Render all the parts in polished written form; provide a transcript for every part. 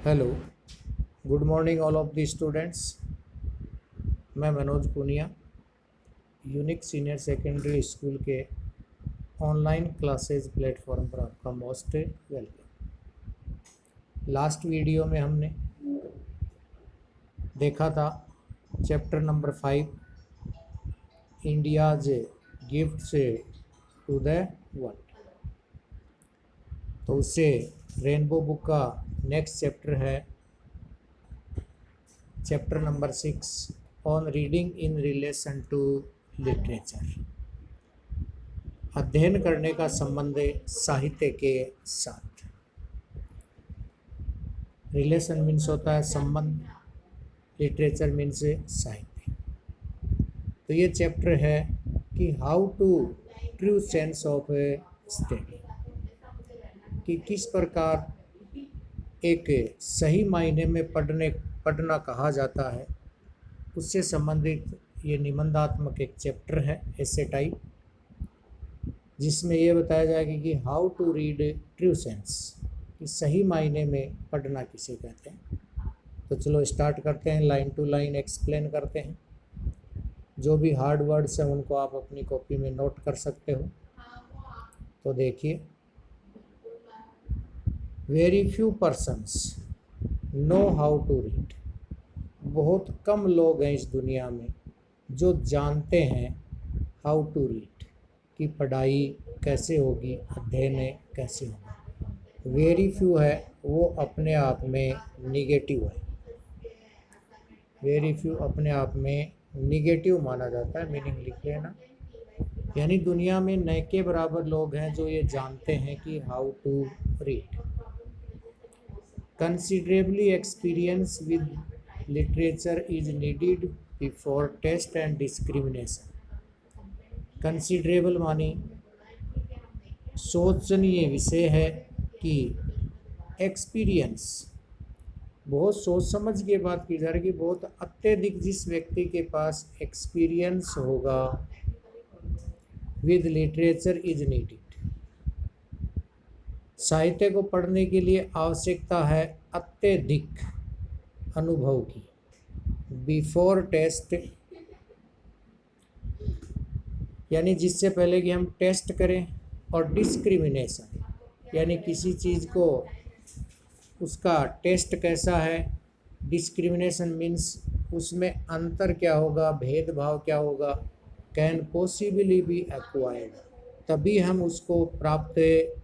Hello, good morning all of the students. मैं Manoj Punia, unique senior secondary school के online classes platform पर आपका most welcome. Last video में हमने देखा था chapter number 5, India's gifts to the world. तो उससे रेनबो बुक का नेक्स्ट चैप्टर है chapter number 6 on reading in relation to literature. अध्ययन करने का संबंध साहित्य के साथ। रिलेशन मीन्स होता है संबंध, लिटरेचर मीन्स साहित्य। तो ये चैप्टर है कि how to true sense of study, कि किस प्रकार एक सही मायने में पढ़ना कहा जाता है, उससे संबंधित ये निबंधात्मक एक चैप्टर है ऐसे टाइप, जिसमें ये बताया जाएगा कि how to read true sense, कि सही मायने में पढ़ना किसे कहते हैं। तो चलो स्टार्ट करते हैं, लाइन टू लाइन एक्सप्लेन करते हैं। जो भी हार्ड वर्ड्स हैं उनको आप अपनी कॉपी में नोट कर सकते हो। तो देखिए, very few persons know how to read. बहुत कम लोग हैं इस दुनिया में जो जानते हैं हाउ टू रीड, कि पढ़ाई कैसे होगी, अध्ययन कैसे होगा। वेरी फ्यू है वो अपने आप में निगेटिव है। वेरी फ्यू अपने आप में निगेटिव माना जाता है, मीनिंग लिख लेना। यानी दुनिया में न के बराबर लोग हैं जो ये जानते हैं कि how to read. Considerably experience with literature is needed before taste and discrimination. Considerable मानी सोचनीय विषय है, कि एक्सपीरियंस बहुत सोच समझ के बात की जा रही है कि बहुत अत्यधिक जिस व्यक्ति के पास एक्सपीरियंस होगा, विद लिटरेचर इज नीडेड। साहित्य को पढ़ने के लिए आवश्यकता है अत्यधिक अनुभव की। बिफोर टेस्ट यानी जिससे पहले कि हम टेस्ट करें, और डिस्क्रिमिनेशन यानी किसी चीज़ को उसका टेस्ट कैसा है। डिस्क्रिमिनेशन मीन्स उसमें अंतर क्या होगा, भेदभाव क्या होगा। कैन पॉसिबली बी एक्वायर्ड, तभी हम उसको प्राप्त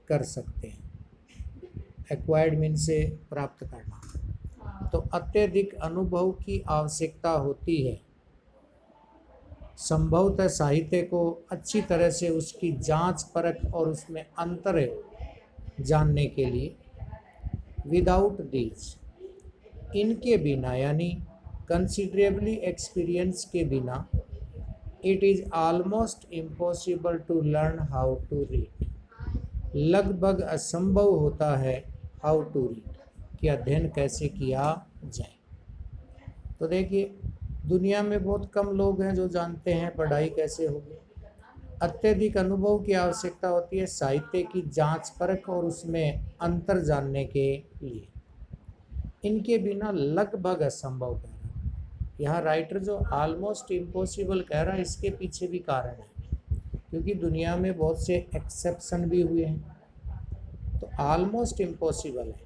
कर सकते हैं। एक्वायर्ड मीन्स से प्राप्त करना। तो अत्यधिक अनुभव की आवश्यकता होती है। संभवतः साहित्य को अच्छी तरह से उसकी जांच परख और उसमें अंतर जानने के लिए। विदाउट दीज, इनके बिना यानी कंसिडरेबली एक्सपीरियंस के बिना, it is almost impossible to learn how to read. लगभग असंभव होता है हाउ टू रीड, कि अध्ययन कैसे किया जाए। तो देखिए, दुनिया में बहुत कम लोग हैं जो जानते हैं पढ़ाई कैसे होगी। अत्यधिक अनुभव की आवश्यकता होती है साहित्य की जांच परख और उसमें अंतर जानने के लिए। इनके बिना लगभग असंभव कह रहा है। यहाँ राइटर जो ऑलमोस्ट इम्पॉसिबल कह रहा है, इसके पीछे भी कारण है, क्योंकि दुनिया में बहुत से एक्सेप्शन भी हुए हैं। तो ऑलमोस्ट इम्पॉसिबल है,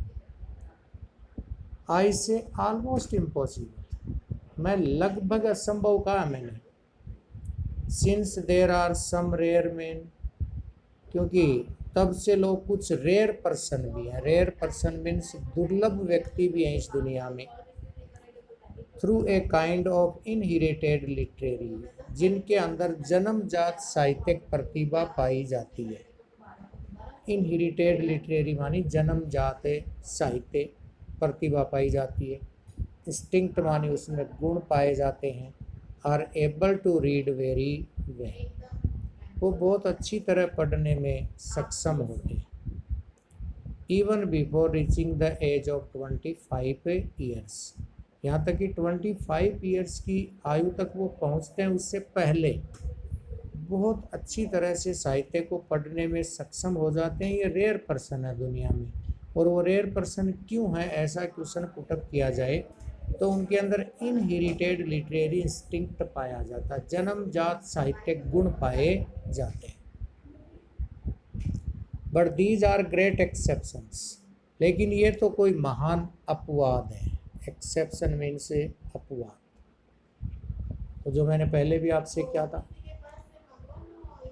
आई से ऑलमोस्ट इम्पॉसिबल, मैं लगभग असंभव कहा मैंने। Since there are some rare man, क्योंकि तब से लोग कुछ रेयर पर्सन भी हैं। रेयर पर्सन मीन्स दुर्लभ व्यक्ति भी हैं इस दुनिया में। Through a kind of inherited literary, जिनके अंदर जन्मजात साहित्यिक प्रतिभा पाई जाती है। इनहेरिटेड लिटरेरी मानी जन्मजात साहित्य प्रतिभा पाई जाती है। इंस्टिंक्ट मानी उसमें गुण पाए जाते हैं। Are able to read very well, वो बहुत अच्छी तरह पढ़ने में सक्षम होते हैं। Even before reaching the age of 25 years, यहाँ तक कि 25 ईयर्स की आयु तक वो पहुँचते हैं, उससे पहले बहुत अच्छी तरह से साहित्य को पढ़ने में सक्षम हो जाते हैं। ये रेयर पर्सन है दुनिया में, और वो रेयर पर्सन क्यों है, ऐसा क्वेश्चन पुटअप किया जाए तो उनके अंदर इनहेरिटेड लिटरेरी इंस्टिंक्ट पाया जाता है, जन्मजात साहित्यिक गुण पाए जाते हैं। But these are great exceptions, लेकिन ये तो कोई महान अपवाद है। एक्सेप्शन मीन्स अपवाद। तो जो मैंने पहले भी आपसे क्या था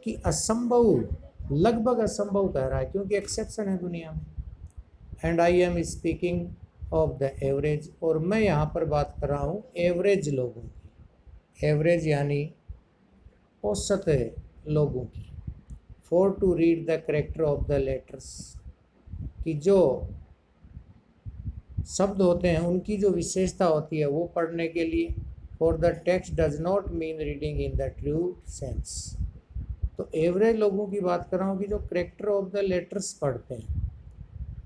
कि असंभव, लगभग असंभव कह रहा है क्योंकि एक्सेप्शन है दुनिया में। And I am speaking of the average, और मैं यहाँ पर बात कर रहा हूँ एवरेज लोगों की। एवरेज यानी औसत लोगों की। For to read the character of the letters, कि जो शब्द होते हैं उनकी जो विशेषता होती है वो पढ़ने के लिए। For the text does not mean reading in the true sense. तो एवरेज लोगों की बात कर रहा हूँ कि जो करेक्टर ऑफ द लेटर्स पढ़ते हैं,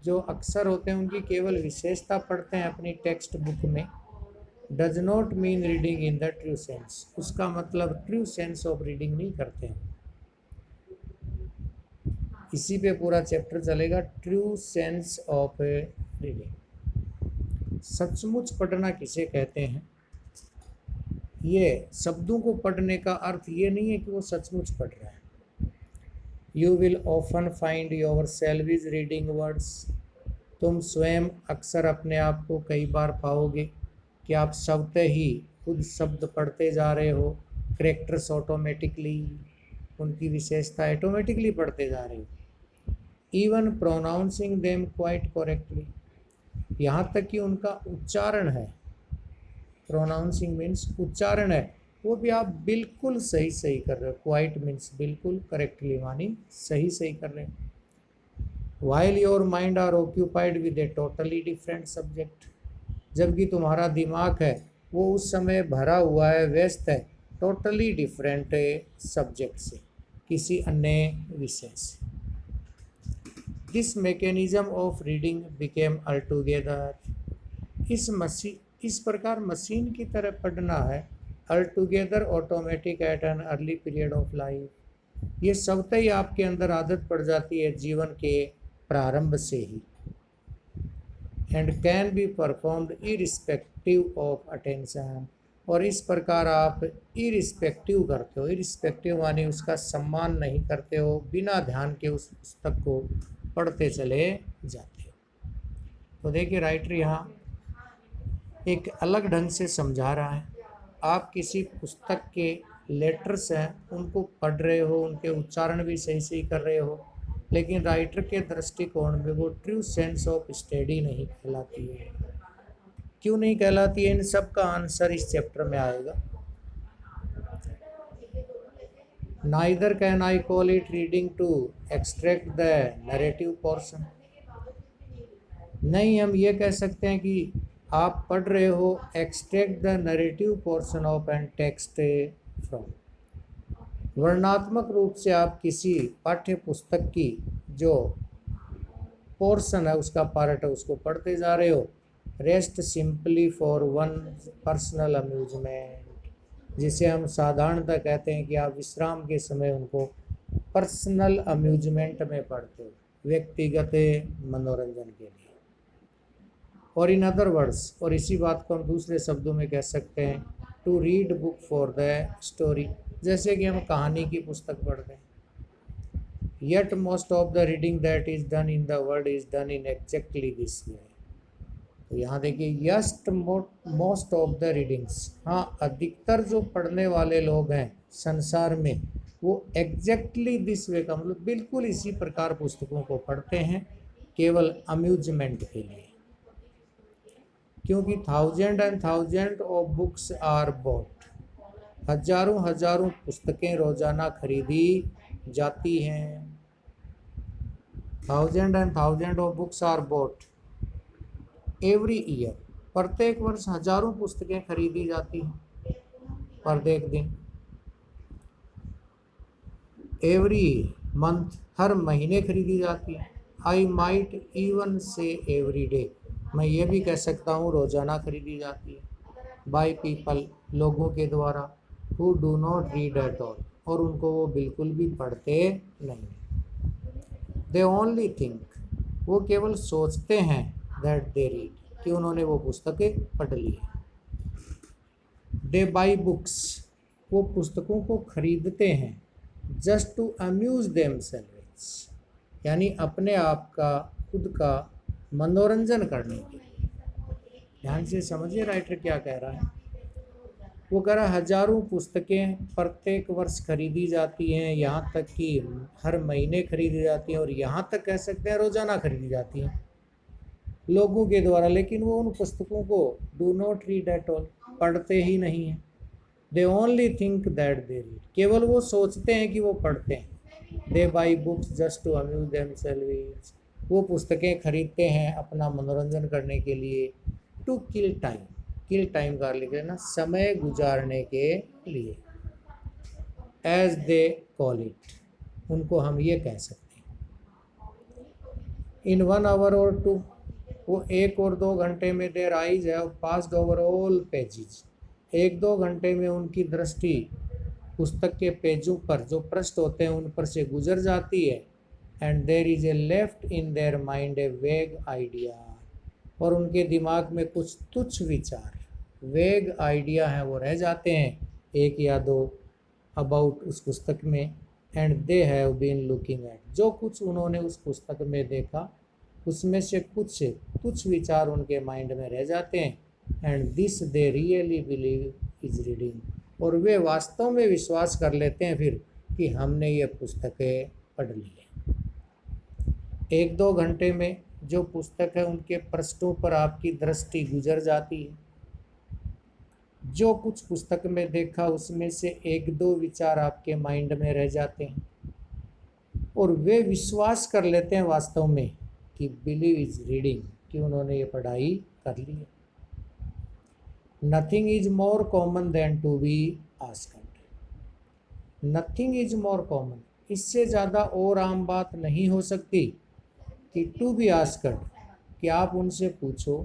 जो अक्सर होते हैं उनकी केवल विशेषता पढ़ते हैं अपनी टेक्स्ट बुक में। Does not mean reading in the true sense, उसका मतलब ट्रू सेंस ऑफ रीडिंग नहीं करते हैं। इसी पे पूरा चैप्टर चलेगा, ट्रू सेंस ऑफ रीडिंग। सचमुच पढ़ना किसे कहते हैं? ये शब्दों को पढ़ने का अर्थ ये नहीं है कि वो सचमुच पढ़ रहा है। You will often find your self is reading words, तुम स्वयं अक्सर अपने आप को कई बार पाओगे कि आप स्वतः ही खुद शब्द पढ़ते जा रहे हो। करेक्टर्स ऑटोमेटिकली, उनकी विशेषता ऑटोमेटिकली पढ़ते जा रहे हो। Even pronouncing them quite correctly, यहाँ तक कि उनका उच्चारण है, प्रोनाउंसिंग मीन्स उच्चारण है, वो भी आप बिल्कुल सही सही कर रहे हो। क्वाइट मीन्स बिल्कुल, करेक्टली मानी सही सही कर रहे हो। While your mind are occupied with a totally different subject, जबकि तुम्हारा दिमाग है वो उस समय भरा हुआ है, व्यस्त है टोटली डिफरेंट सब्जेक्ट से, किसी अन्य विषय से। This mechanism of reading became altogether, इस प्रकार मशीन की तरह पढ़ना है। Altogether automatic at an early period of life, ये स्वतः ही आपके अंदर आदत पड़ जाती है जीवन के प्रारंभ से ही। And can be performed irrespective of attention, और इस प्रकार आप इरिस्पेक्टिव करते हो। इरिस्पेक्टिव माने उसका सम्मान नहीं करते हो, बिना ध्यान के उस पुस्तक को पढ़ते चले जाते हो। तो देखिए राइटर यहाँ एक अलग ढंग से समझा रहा है। आप किसी पुस्तक के लेटर्स हैं उनको पढ़ रहे हो, उनके उच्चारण भी सही सही कर रहे हो, लेकिन राइटर के दृष्टिकोण में वो ट्रू सेंस ऑफ स्टडी नहीं कहलाती है। क्यों नहीं कहलाती है? इन सब का आंसर इस चैप्टर में आएगा। Neither can I call it reading to extract the narrative portion, नहीं हम ये कह सकते हैं कि आप पढ़ रहे हो extract the narrative portion of an text from, वर्णनात्मक रूप से आप किसी पाठ्य पुस्तक की जो पोर्शन है, उसका पार्ट है, उसको पढ़ते जा रहे हो। Rest simply for one personal amusement, जिसे हम साधारणतः कहते हैं कि आप विश्राम के समय उनको पर्सनल अम्यूजमेंट में पढ़ते हो, व्यक्तिगत मनोरंजन के लिए। और इन अदर वर्ड्स, और इसी बात को हम दूसरे शब्दों में कह सकते हैं to read book for the story, जैसे कि हम कहानी की पुस्तक पढ़ते हैं। Yet most of the reading that is done in the world is done in exactly this way. तो यहाँ देखिए yet most of the readings, हाँ अधिकतर जो पढ़ने वाले लोग हैं संसार में वो एग्जैक्टली दिस वे का मतलब बिल्कुल इसी प्रकार पुस्तकों को पढ़ते हैं, केवल अम्यूजमेंट के लिए। क्योंकि thousand and thousand of books are bought, हजारों हजारों पुस्तकें रोजाना खरीदी जाती हैं। Thousand and thousand of books are bought every year, प्रत्येक वर्ष हजारों पुस्तकें खरीदी जाती हैं प्रत्येक दिन। एवरी मंथ, हर महीने खरीदी जाती है। आई माइट इवन से एवरी डे, मैं ये भी कह सकता हूँ रोजाना खरीदी जाती है। बाय पीपल, लोगों के द्वारा, who do not read at all, और उनको वो बिल्कुल भी पढ़ते नहीं। दे ओनली थिंक, वो केवल सोचते हैं दैट दे रीड कि उन्होंने वो पुस्तकें पढ़ ली है। दे बाई बुक्स, वो पुस्तकों को खरीदते हैं जस्ट टू अम्यूज देमसेल्व्स, यानी अपने आप का खुद का मनोरंजन करने के लिए। ध्यान से समझिए राइटर क्या कह रहा है। वो कह रहा है हजारों पुस्तकें प्रत्येक वर्ष खरीदी जाती हैं, यहाँ तक कि हर महीने खरीदी जाती हैं, और यहाँ तक कह सकते हैं रोजाना खरीदी जाती हैं लोगों के द्वारा, लेकिन वो उन पुस्तकों को do not read at all, पढ़ते ही नहीं हैं। They only think that they read, केवल वो सोचते हैं कि वो पढ़ते हैं। They buy books just to amuse themselves, वो पुस्तकें खरीदते हैं अपना मनोरंजन करने के लिए। To kill time, kill time का लिख लेना समय गुजारने के लिए। एज दे कॉल इट, उनको हम ये कह सकते हैं। इन 1 आवर और 2, वो 1 और 2 घंटे में their eyes have passed over all pages, 1-2 घंटे में उनकी दृष्टि पुस्तक के पेजों पर, जो पृष्ठ होते हैं उन पर से गुजर जाती है। And there is a left in their mind a vague idea, और उनके दिमाग में कुछ तुच्छ विचार, वेग आइडिया हैं, वो रह जाते हैं 1 या 2 अबाउट उस पुस्तक में। And they have been looking at, जो कुछ उन्होंने उस पुस्तक में देखा उसमें से कुछ तुच्छ विचार उनके माइंड में रह जाते हैं। And this they really believe is reading, और वे वास्तव में विश्वास कर लेते हैं फिर कि हमने ये पुस्तकें पढ़ ली है। 1-2 घंटे में जो पुस्तक है उनके पृष्ठों पर आपकी दृष्टि गुजर जाती है, जो कुछ पुस्तक में देखा उसमें से 1-2 विचार आपके माइंड में रह जाते हैं, और वे विश्वास कर लेते हैं वास्तव में कि बिलीव इज रीडिंग, कि उन्होंने ये पढ़ाई कर ली है। Nothing is more common than to be asked, nothing is more common, इससे ज़्यादा और आम बात नहीं हो सकती कि टू बी आस्क्ड, कि आप उनसे पूछो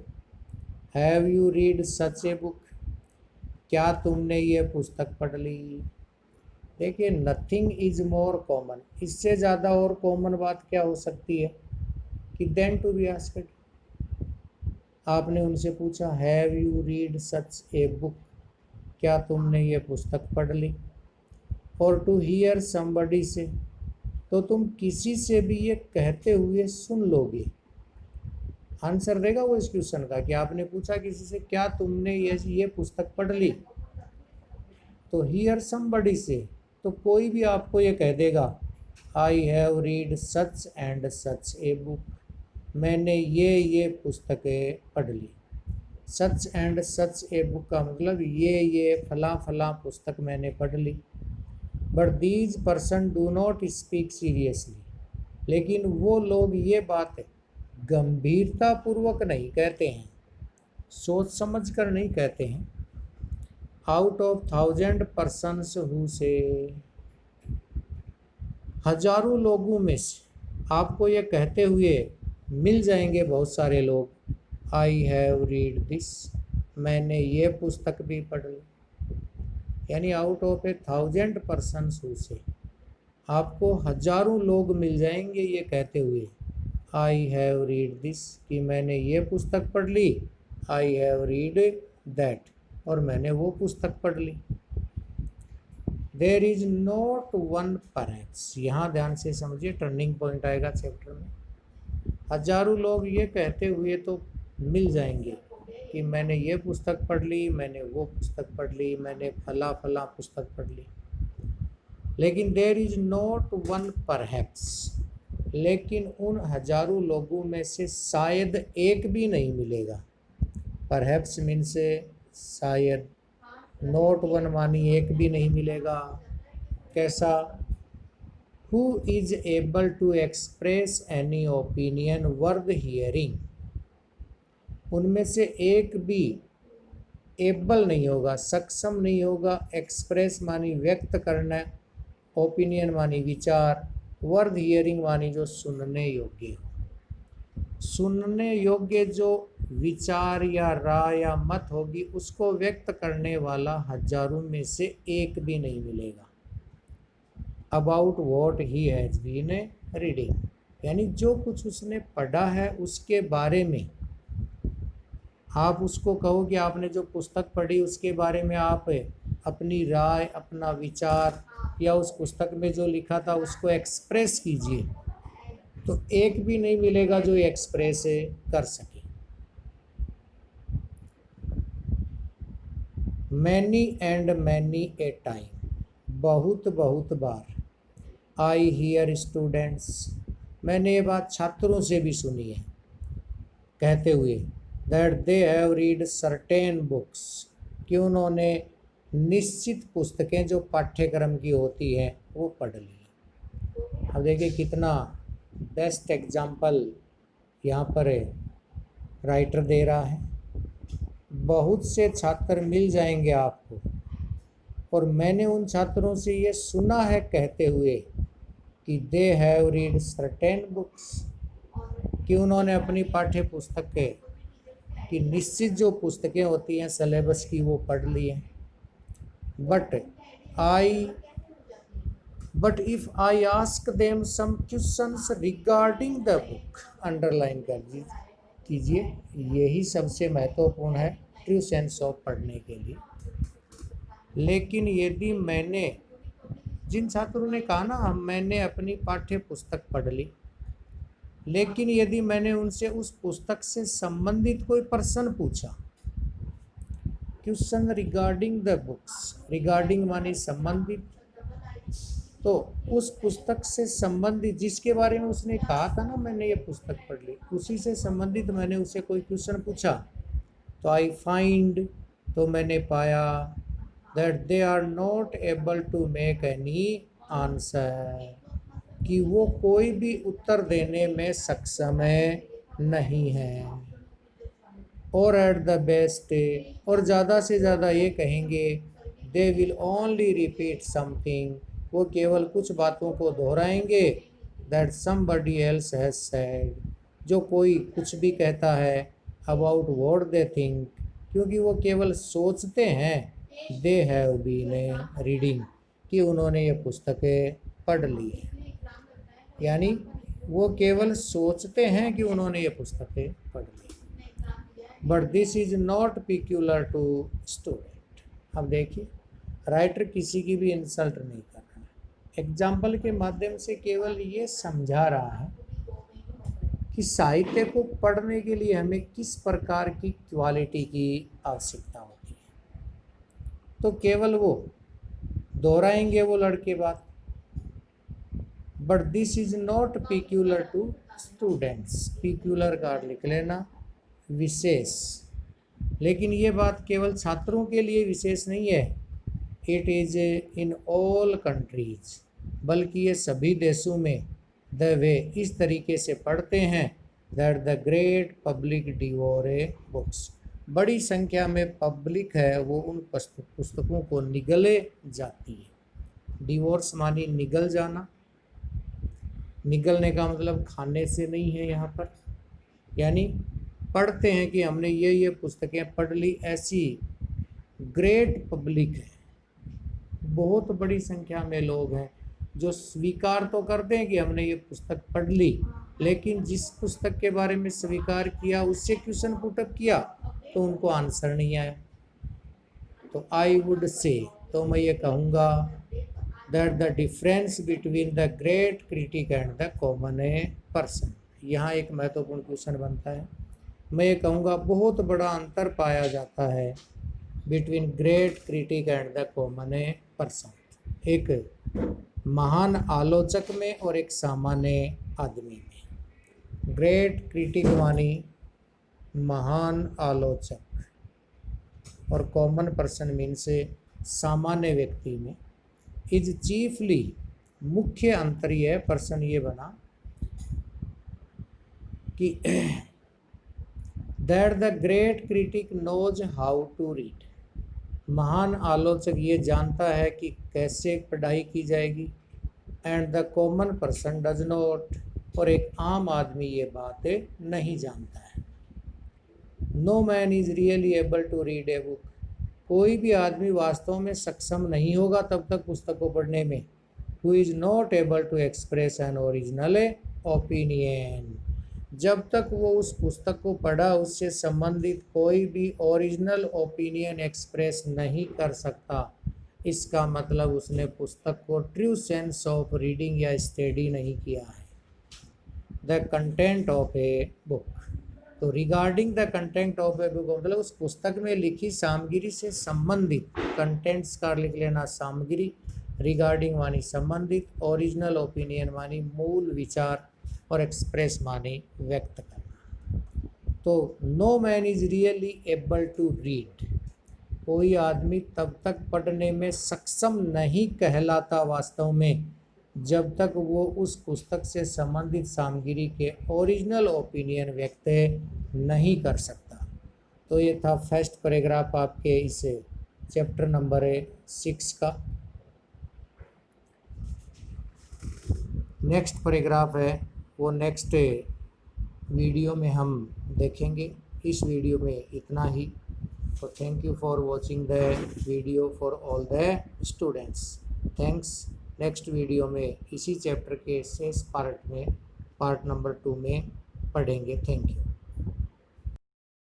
have you read such a book, क्या तुमने ये पुस्तक पढ़ ली। देखिए नथिंग इज मोर कॉमन, इससे ज़्यादा और कॉमन बात क्या हो सकती है कि देन टू बी आस्क्ड, आपने उनसे पूछा have you read such a book, क्या तुमने ये पुस्तक पढ़ ली। और टू हियर समबडी से, तो तुम किसी से भी ये कहते हुए सुन लोगे। आंसर रहेगा वो इस क्वेश्चन का कि आपने पूछा किसी से क्या तुमने ये पुस्तक पढ़ ली, तो हियर समबडी से, तो कोई भी आपको ये कह देगा आई have read such and such a book, मैंने ये पुस्तकें पढ़ ली। Such and such a book का मतलब ये फला फला पुस्तक मैंने पढ़ ली। But these person do not speak seriously, लेकिन वो लोग ये बात गंभीरतापूर्वक नहीं कहते हैं, सोच समझ कर नहीं कहते हैं। आउट ऑफ 1000 persons हु से, हजारों लोगों में से आपको ये कहते हुए मिल जाएंगे बहुत सारे लोग आई हैव रीड दिस, मैंने ये पुस्तक भी पढ़ ली। यानी आउट ऑफ 1000 persons हु से आपको हजारों लोग मिल जाएंगे ये कहते हुए आई हैव रीड दिस, कि मैंने ये पुस्तक पढ़ ली, आई हैव रीड दैट, और मैंने वो पुस्तक पढ़ ली। There is not one perhaps, यहाँ ध्यान से समझिए टर्निंग पॉइंट आएगा चैप्टर में। हजारों लोग ये कहते हुए तो मिल जाएंगे कि मैंने ये पुस्तक पढ़ ली, मैंने वो पुस्तक पढ़ ली, मैंने फला फला पुस्तक पढ़ ली, लेकिन there is not one perhaps, लेकिन उन हजारों लोगों में से शायद एक भी नहीं मिलेगा। परहैप्स मीन से शायद, नॉट वन मानी एक भी नहीं मिलेगा। कैसा, who is able to express any opinion worth hearing, उनमें से एक भी एबल नहीं होगा, सक्षम नहीं होगा, एक्सप्रेस मानी व्यक्त करना, ओपिनियन मानी विचार, वर्थ हियरिंग मानी जो सुनने योग्य हो। सुनने योग्य जो विचार या राय या मत होगी उसको व्यक्त करने वाला हजारों में से एक भी नहीं मिलेगा। About what he has been reading, यानी जो कुछ उसने पढ़ा है उसके बारे में आप उसको कहो कि आपने जो पुस्तक पढ़ी उसके बारे में आप अपनी राय, अपना विचार या उस पुस्तक में जो लिखा था उसको एक्सप्रेस कीजिए, तो एक भी नहीं मिलेगा जो एक्सप्रेस कर सके। Many and many a time, बहुत बहुत बार। आई हियर स्टूडेंट्स, मैंने ये बात छात्रों से भी सुनी है कहते हुए, that they have read certain books, कि उन्होंने निश्चित पुस्तकें जो पाठ्यक्रम की होती हैं वो पढ़ ली। अब देखिए कितना बेस्ट एग्जाम्पल यहाँ पर राइटर दे रहा है। बहुत से छात्र मिल जाएंगे आपको, और मैंने उन छात्रों से ये सुना है कहते हुए कि they have read certain books, कि उन्होंने अपनी पाठ्य पुस्तकें की निश्चित जो पुस्तकें होती हैं सिलेबस की वो पढ़ ली हैं। But if I ask them some questions regarding the book, underline कर कीजिए, यही सबसे महत्वपूर्ण है ट्रू सेंस ऑफ पढ़ने के लिए। लेकिन यदि मैंने, जिन छात्रों ने कहा ना मैंने अपनी पाठ्य पुस्तक पढ़ ली, लेकिन यदि मैंने उनसे उस पुस्तक से संबंधित कोई प्रश्न पूछा, question regarding the books, regarding मानी संबंधित, तो उस पुस्तक से संबंधित जिसके बारे में उसने कहा था ना मैंने ये पुस्तक पढ़ ली, उसी से संबंधित मैंने उसे कोई क्वेश्चन पूछा, तो आई फाइंड, तो मैंने पाया that they are not able to make any answer, कि वो कोई भी उत्तर देने में सक्षम नहीं है। और एट द बेस्ट, और ज़्यादा से ज़्यादा ये कहेंगे, they will only repeat something, वो केवल कुछ बातों को दोहराएंगे, that somebody else has said, जो कोई कुछ भी कहता है, अबाउट व्हाट दे थिंक, क्योंकि वो केवल सोचते हैं, दे हैव बीन रीडिंग, कि उन्होंने ये पुस्तकें पढ़ ली है। यानी वो केवल सोचते हैं कि उन्होंने ये पुस्तकें पढ़ ली। But this is not peculiar to student. अब देखिए राइटर किसी की भी इंसल्ट नहीं कर रहा है, एग्जाम्पल के माध्यम से केवल ये समझा रहा है कि साहित्य को पढ़ने के लिए हमें किस प्रकार की क्वालिटी की आवश्यकता होती है। तो केवल वो दोहराएंगे वो लड़के बात, but this is not peculiar to students, peculiar का लिख लेना विशेष, लेकिन ये बात केवल छात्रों के लिए विशेष नहीं है, it is in all countries, बल्कि ये सभी देशों में द वे इस तरीके से पढ़ते हैं, that the great public devour books, बड़ी संख्या में पब्लिक है वो उन पुस्तकों को निगले जाती है। डिवोर्स मानी निगल जाना, निगलने का मतलब खाने से नहीं है यहाँ पर, यानी पढ़ते हैं कि हमने ये पुस्तकें पढ़ ली, ऐसी ग्रेट पब्लिक है, बहुत बड़ी संख्या में लोग हैं जो स्वीकार तो करते हैं कि हमने ये पुस्तक पढ़ ली, लेकिन जिस पुस्तक के बारे में स्वीकार किया उससे क्वेश्चन पुटअप किया तो उनको आंसर नहीं आया। तो आई वुड से, तो मैं ये कहूँगा that the difference between the great critic and the common person, यहाँ एक महत्वपूर्ण क्वेश्चन बनता है। मैं ये कहूँगा बहुत बड़ा अंतर पाया जाता है between great critic and the common person, एक महान आलोचक में और एक सामान्य आदमी में। ग्रेट क्रिटिक मानी महान आलोचक, और कॉमन पर्सन मीन से सामान्य व्यक्ति में। इज चीफली, मुख्य अंतर यह पर्सन ये बना कि that the great critic knows how to read, महान आलोचक ये जानता है कि कैसे पढ़ाई की जाएगी, and the common person does not, और एक आम आदमी ये बात नहीं जानता है। No man is really able to read a book, कोई भी आदमी वास्तव में सक्षम नहीं होगा तब तक पुस्तक को पढ़ने में, who is not able to express an original opinion। जब तक वो उस पुस्तक को पढ़ा उससे संबंधित कोई भी ओरिजिनल ओपिनियन एक्सप्रेस नहीं कर सकता, इसका मतलब उसने पुस्तक को ट्रू सेंस ऑफ रीडिंग या स्टडी नहीं किया है। The content of a book, तो regarding the content of a book मतलब उस पुस्तक में लिखी सामग्री से संबंधित, कंटेंट्स का लिख लेना सामग्री, रिगार्डिंग मानी संबंधित, ओरिजिनल ओपिनियन मानी मूल विचार, और एक्सप्रेस माने व्यक्त करना। तो no man is really able to read, कोई आदमी तब तक पढ़ने में सक्षम नहीं कहलाता वास्तव में जब तक वो उस पुस्तक से संबंधित सामग्री के ओरिजिनल ओपिनियन व्यक्त नहीं कर सकता। तो ये था फर्स्ट पैराग्राफ आपके इस चैप्टर नंबर 6 का। नेक्स्ट पैराग्राफ है वो नेक्स्ट वीडियो में हम देखेंगे। इस वीडियो में इतना ही। तो thank you for watching the video for all the students. Thanks. Next video में इसी चैप्टर के शेष पार्ट नंबर 2 में पढ़ेंगे। Thank you.